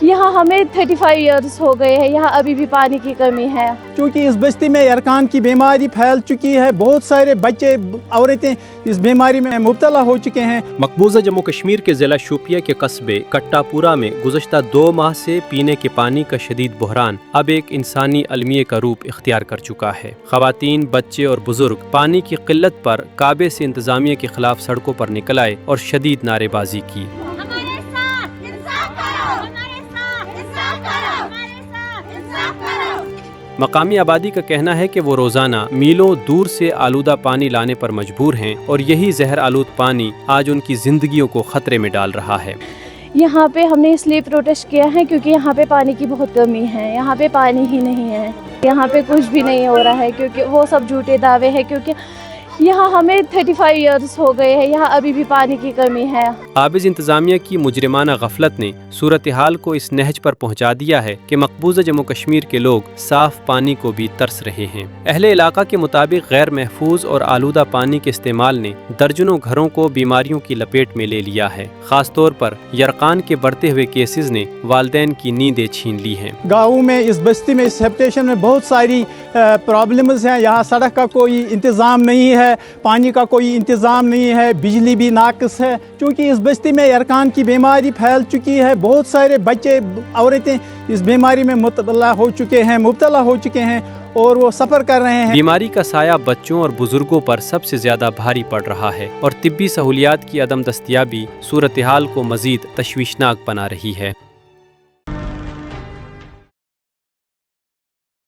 यहाँ हमें 35 इयर्स हो गए हैं, यहाँ अभी भी पानी की कमी है। क्योंकि इस बस्ती में यरकान की बीमारी फैल चुकी है, बहुत सारे बच्चे औरतें इस बीमारी में मुब्तला हो चुके हैं। मकबूजा जम्मू कश्मीर के ज़िला शोपिया के कस्बे कट्टापुरा में गुज़श्ता 2 माह से पीने के पानी का शदीद बहरान अब एक इंसानी अलमिये का रूप इख्तियार कर चुका है। ख़वातीन, बच्चे और बुजुर्ग पानी की किल्लत पर काबे से इंतज़ामिया के खिलाफ सड़कों पर निकल आए और शदीद नारेबाजी की। मकामी आबादी का कहना है कि वो रोज़ाना मीलों दूर से आलूदा पानी लाने पर मजबूर हैं और यही जहर आलूद पानी आज उनकी ज़िंदगियों को ख़तरे में डाल रहा है। यहाँ पे हमने इसलिए प्रोटेस्ट किया है क्योंकि यहाँ पे पानी की बहुत कमी है, यहाँ पे पानी ही नहीं है, यहाँ पे कुछ भी नहीं हो रहा है क्योंकि वो सब झूठे दावे हैं। क्योंकि यहाँ हमें 35 इयर्स हो गए हैं, यहाँ अभी भी पानी की कमी है। काबिज़ इंतज़ामिया की मुजरिमाना गफलत ने सूरत हाल को इस नहज पर पहुँचा दिया है कि मकबूजा जम्मू कश्मीर के लोग साफ़ पानी को भी तरस रहे हैं। अहले इलाका के मुताबिक गैर महफूज और आलूदा पानी के इस्तेमाल ने दर्जनों घरों को बीमारियों की लपेट में ले लिया है। ख़ास तौर पर यरकान के बढ़ते हुए केसेस ने वालिदैन की नींदें छीन ली हैं। गाँव में, इस बस्ती में, इस हैबिटेशन में बहुत सारी प्रॉब्लम्स हैं। यहाँ सड़क का कोई इंतज़ाम नहीं है, पानी का कोई इंतज़ाम नहीं है, बिजली भी नाक़िस है। क्योंकि इस बस्ती में यरकान की बीमारी फैल चुकी है, बहुत सारे बच्चे औरतें इस बीमारी में मुब्तला हो चुके हैं और वो सफ़र कर रहे हैं। बीमारी का साया बच्चों और बुजुर्गों पर सबसे ज़्यादा भारी पड़ रहा है और तिब्बी सहूलियात की अदम दस्तयाबी सूरत हाल को मज़ीद तशवीशनाक बना रही है।